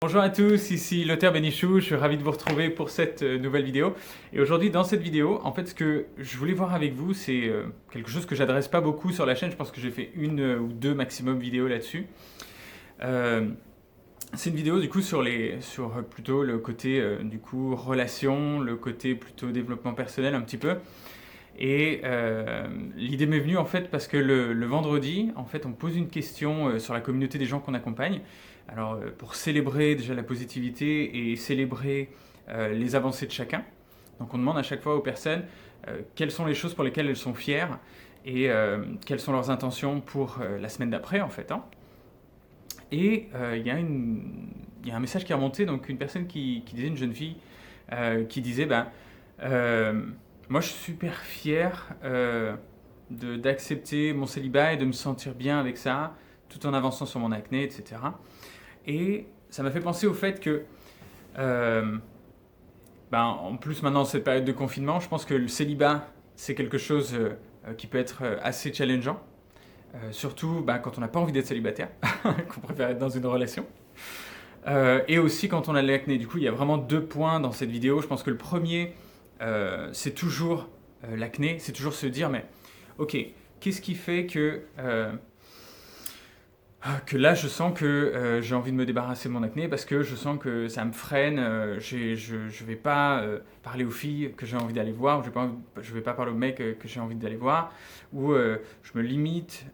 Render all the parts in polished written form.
Bonjour à tous, ici l'auteur Bénichou, je suis ravi de vous retrouver pour cette nouvelle vidéo. Et aujourd'hui dans cette vidéo, en fait ce que je voulais voir avec vous, c'est quelque chose que j'adresse pas beaucoup sur la chaîne, je pense que j'ai fait une ou deux maximum vidéos là-dessus. C'est une vidéo du coup sur plutôt le côté du coup relation, le côté plutôt développement personnel un petit peu. Et l'idée m'est venue en fait parce que le vendredi, en fait, on pose une question sur la communauté des gens qu'on accompagne. Alors, pour célébrer déjà la positivité et célébrer les avancées de chacun. Donc, on demande à chaque fois aux personnes quelles sont les choses pour lesquelles elles sont fières et quelles sont leurs intentions pour la semaine d'après, en fait. Hein. Et il y a un message qui est remonté, donc une personne qui disait, une jeune fille, qui disait, moi, je suis super fier d'accepter mon célibat et de me sentir bien avec ça, tout en avançant sur mon acné, etc. Et ça m'a fait penser au fait que, en plus maintenant, cette période de confinement, je pense que le célibat, c'est quelque chose qui peut être assez challengeant. Surtout quand on n'a pas envie d'être célibataire, qu'on préfère être dans une relation. Et aussi quand on a l'acné. Du coup, il y a vraiment deux points dans cette vidéo. Je pense que le premier, c'est toujours l'acné, c'est toujours se dire, mais ok, qu'est-ce qui fait que là je sens que j'ai envie de me débarrasser de mon acné parce que je sens que ça me freine, je vais pas parler aux filles que j'ai envie d'aller voir, ou je vais pas parler aux mecs que j'ai envie d'aller voir, ou je me limite,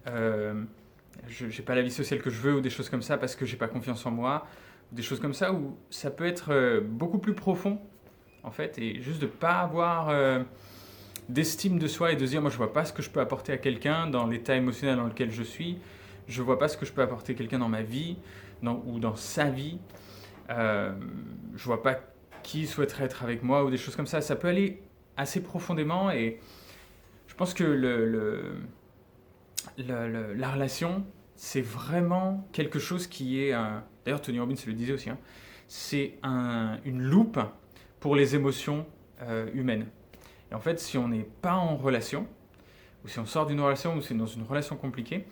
je n'ai pas la vie sociale que je veux, ou des choses comme ça parce que j'ai pas confiance en moi, ou des choses comme ça où ça peut être beaucoup plus profond en fait, et juste de ne pas avoir d'estime de soi et de se dire moi je vois pas ce que je peux apporter à quelqu'un dans l'état émotionnel dans lequel je suis, je vois pas ce que je peux apporter à quelqu'un dans ma vie ou dans sa vie, je vois pas qui souhaiterait être avec moi ou des choses comme ça peut aller assez profondément. Et je pense que la relation c'est vraiment quelque chose qui est d'ailleurs Tony Robbins le disait aussi, hein, c'est une loupe pour les émotions humaines. Et en fait, si on n'est pas en relation, ou si on sort d'une relation, ou si on est dans une relation compliquée,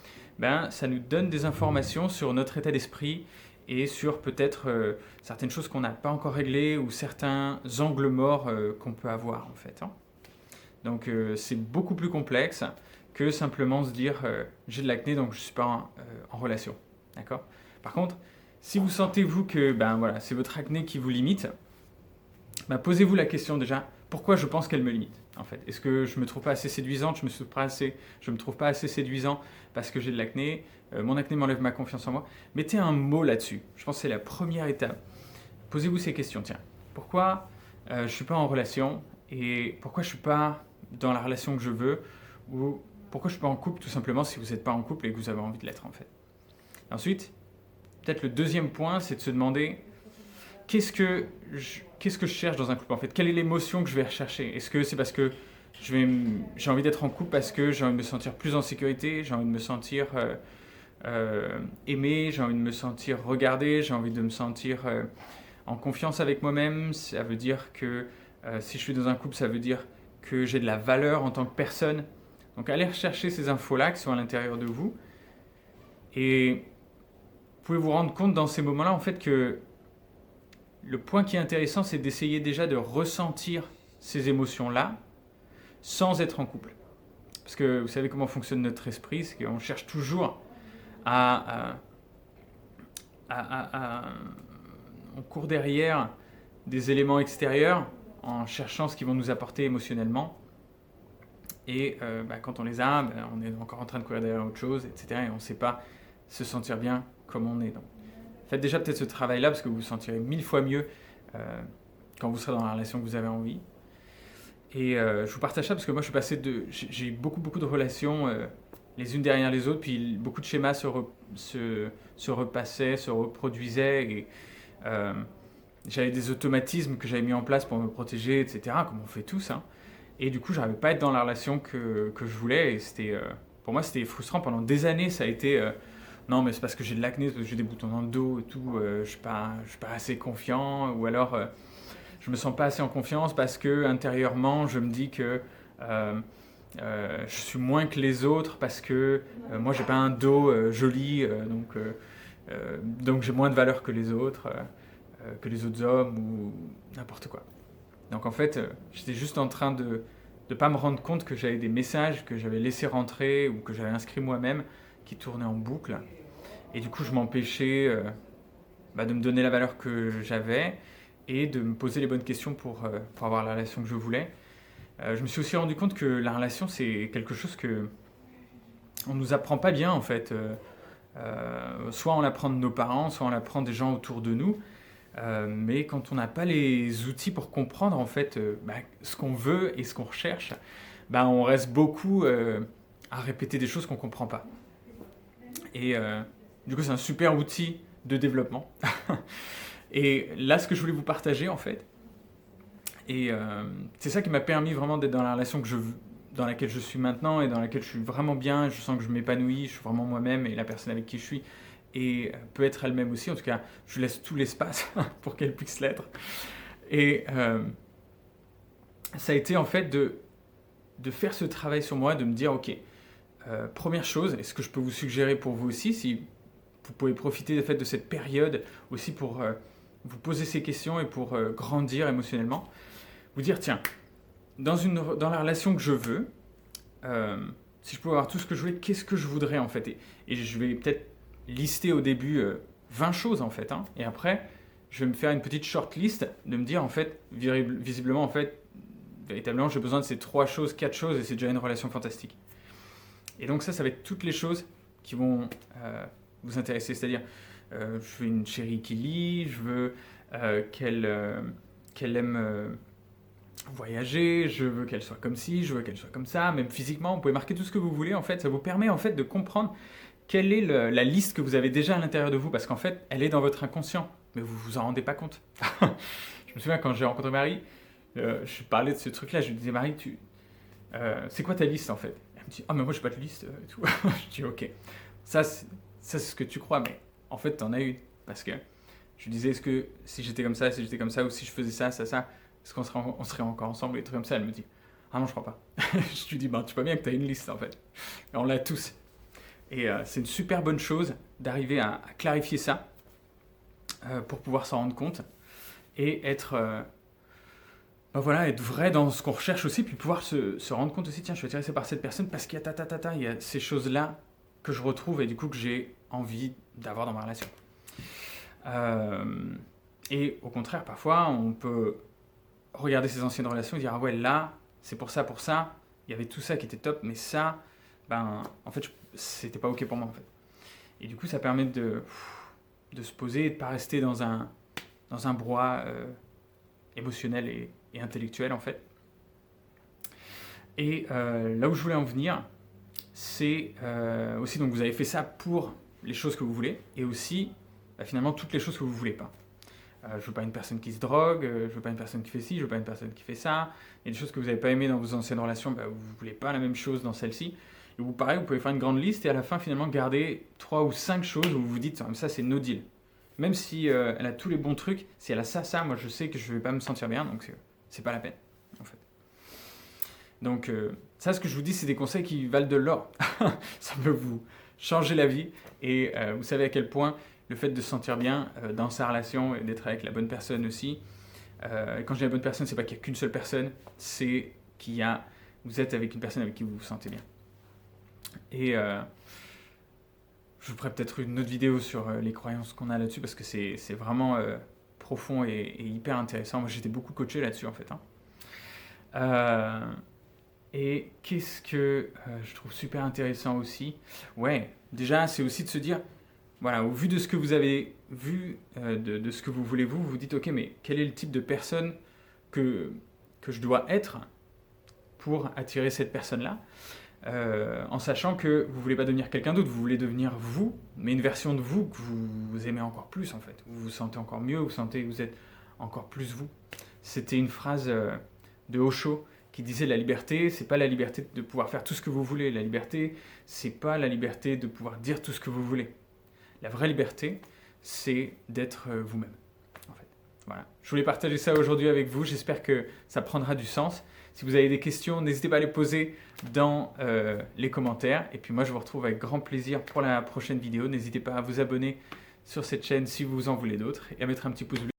ça nous donne des informations sur notre état d'esprit et sur peut-être certaines choses qu'on n'a pas encore réglées ou certains angles morts qu'on peut avoir en fait. Hein. Donc c'est beaucoup plus complexe que simplement se dire j'ai de l'acné donc je ne suis pas en relation. D'accord ? Par contre, si vous sentez vous que c'est votre acné qui vous limite, posez-vous la question déjà, pourquoi je pense qu'elle me limite en fait ? Est-ce que je me trouve pas assez séduisante, je me trouve pas assez séduisant parce que j'ai de l'acné, mon acné m'enlève ma confiance en moi. Mettez un mot là-dessus, je pense que c'est la première étape. Posez-vous ces questions, tiens, pourquoi je suis pas en relation et pourquoi je suis pas dans la relation que je veux, ou pourquoi je suis pas en couple tout simplement si vous n'êtes pas en couple et que vous avez envie de l'être en fait. Et ensuite, peut-être le deuxième point, c'est de se demander qu'est-ce que je cherche dans un couple en fait ? Quelle est l'émotion que je vais rechercher ? Est-ce que c'est parce que j'ai envie d'être en couple parce que j'ai envie de me sentir plus en sécurité, j'ai envie de me sentir aimé, j'ai envie de me sentir regardé, j'ai envie de me sentir en confiance avec moi-même. Ça veut dire que si je suis dans un couple, ça veut dire que j'ai de la valeur en tant que personne. Donc allez rechercher ces infos-là qui sont à l'intérieur de vous. Et vous pouvez vous rendre compte dans ces moments-là en fait que le point qui est intéressant, c'est d'essayer déjà de ressentir ces émotions-là sans être en couple. Parce que vous savez comment fonctionne notre esprit, c'est qu'on cherche toujours on court derrière des éléments extérieurs en cherchant ce qu'ils vont nous apporter émotionnellement. Et quand on les a, on est encore en train de courir derrière autre chose, etc. Et on ne sait pas se sentir bien comme on est. Donc, faites déjà peut-être ce travail-là parce que vous vous sentirez 1000 fois mieux quand vous serez dans la relation que vous avez envie. Et je vous partage ça parce que moi j'ai eu beaucoup de relations les unes derrière les autres, puis beaucoup de schémas se repassaient, se reproduisaient, et j'avais des automatismes que j'avais mis en place pour me protéger, etc., comme on fait tous. Hein. Et du coup, j'arrivais pas à être dans la relation que je voulais, et pour moi, c'était frustrant. Pendant des années, ça a été non, mais c'est parce que j'ai de l'acné, parce que j'ai des boutons dans le dos et tout, je suis pas assez confiant, ou alors je me sens pas assez en confiance parce que intérieurement, je me dis que je suis moins que les autres parce que moi j'ai pas un dos joli, donc j'ai moins de valeur que les autres. que les autres hommes ou n'importe quoi. Donc en fait, j'étais juste en train de ne pas me rendre compte que j'avais des messages que j'avais laissés rentrer ou que j'avais inscrits moi-même qui tournaient en boucle. Et du coup, je m'empêchais de me donner la valeur que j'avais et de me poser les bonnes questions pour avoir la relation que je voulais. Je me suis aussi rendu compte que la relation, c'est quelque chose que on nous apprend pas bien en fait. Soit on l'apprend de nos parents, soit on l'apprend des gens autour de nous. Mais quand on n'a pas les outils pour comprendre en fait ce qu'on veut et ce qu'on recherche, on reste beaucoup à répéter des choses qu'on ne comprend pas. Et du coup, c'est un super outil de développement. Et là, ce que je voulais vous partager en fait, et c'est ça qui m'a permis vraiment d'être dans la relation dans laquelle je suis maintenant et dans laquelle je suis vraiment bien, je sens que je m'épanouis, je suis vraiment moi-même et la personne avec qui je suis et peut être elle-même aussi. En tout cas, je laisse tout l'espace pour qu'elle puisse l'être. Et ça a été en fait de faire ce travail sur moi, de me dire, ok, première chose, et ce que je peux vous suggérer pour vous aussi, si vous pouvez profiter fait, de cette période aussi pour vous poser ces questions et pour grandir émotionnellement, vous dire, tiens, dans la relation que je veux, si je pouvais avoir tout ce que je voulais, qu'est-ce que je voudrais en fait, et je vais peut-être lister au début 20 choses en fait, hein, et après je vais me faire une petite shortlist de me dire en fait, visiblement en fait, véritablement j'ai besoin de ces 3 choses, 4 choses et c'est déjà une relation fantastique. Et donc ça va être toutes les choses qui vont vous intéresser, c'est-à-dire je veux une chérie qui lit, je veux qu'elle aime voyager, je veux qu'elle soit comme ci, je veux qu'elle soit comme ça, même physiquement, vous pouvez marquer tout ce que vous voulez en fait, ça vous permet en fait de comprendre quelle est la liste que vous avez déjà à l'intérieur de vous, parce qu'en fait, elle est dans votre inconscient, mais vous vous en rendez pas compte. Je me souviens quand j'ai rencontré Marie, je parlais de ce truc-là, je lui disais Marie, c'est quoi ta liste en fait? Elle me dit mais moi j'ai pas de liste et tout. Je dis ok, ça c'est ce que tu crois, mais en fait t'en as une, parce que je lui disais est-ce que si j'étais comme ça, ou si je faisais ça, est-ce qu'on serait encore ensemble et des trucs comme ça? Elle me dit ah non je crois pas. Je lui dis tu vois bien que t'as une liste en fait, et on l'a tous. Et c'est une super bonne chose d'arriver à clarifier ça pour pouvoir s'en rendre compte et être vrai dans ce qu'on recherche aussi, puis pouvoir se rendre compte aussi, tiens, je suis intéressé par cette personne parce qu'il y a il y a ces choses-là que je retrouve et du coup que j'ai envie d'avoir dans ma relation. Et au contraire, parfois, on peut regarder ses anciennes relations et dire, ah ouais, là, c'est pour ça, il y avait tout ça qui était top, mais ça, en fait, c'était pas ok pour moi en fait. Et du coup, ça permet de se poser et de pas rester dans un brouhaha émotionnel et intellectuel en fait. Et là où je voulais en venir, c'est aussi, donc vous avez fait ça pour les choses que vous voulez, et aussi finalement toutes les choses que vous voulez pas. Je veux pas une personne qui se drogue, je veux pas une personne qui fait ci, je veux pas une personne qui fait ça. Il y a des choses que vous n'avez pas aimées dans vos anciennes relations, vous voulez pas la même chose dans celle-ci. Et vous, pareil, vous pouvez faire une grande liste et à la fin, finalement, garder 3 ou 5 choses où vous vous dites, ça c'est no deal. Même si elle a tous les bons trucs, si elle a ça, moi je sais que je vais pas me sentir bien, donc c'est pas la peine, en fait. Donc ça, ce que je vous dis, c'est des conseils qui valent de l'or. Ça peut vous changer la vie et vous savez à quel point le fait de se sentir bien dans sa relation et d'être avec la bonne personne aussi. Quand je dis la bonne personne, c'est pas qu'il y a qu'une seule personne, c'est vous êtes avec une personne avec qui vous vous sentez bien. Et je vous ferai peut-être une autre vidéo sur les croyances qu'on a là-dessus parce que c'est vraiment profond et hyper intéressant. Moi, j'étais beaucoup coaché là-dessus en fait. Et qu'est-ce que je trouve super intéressant aussi? Ouais, déjà, c'est aussi de se dire, voilà, au vu de ce que vous avez vu, de ce que vous voulez vous, vous dites, ok, mais quel est le type de personne que je dois être pour attirer cette personne-là, en sachant que vous ne voulez pas devenir quelqu'un d'autre, vous voulez devenir vous, mais une version de vous que vous aimez encore plus en fait. Vous vous sentez encore mieux, vous sentez que vous êtes encore plus vous. C'était une phrase de Osho qui disait la liberté, c'est pas la liberté de pouvoir faire tout ce que vous voulez. La liberté, c'est pas la liberté de pouvoir dire tout ce que vous voulez. La vraie liberté, c'est d'être vous-même. En fait. Voilà. Je voulais partager ça aujourd'hui avec vous. J'espère que ça prendra du sens. Si vous avez des questions, n'hésitez pas à les poser dans les commentaires. Et puis moi, je vous retrouve avec grand plaisir pour la prochaine vidéo. N'hésitez pas à vous abonner sur cette chaîne si vous en voulez d'autres et à mettre un petit pouce bleu.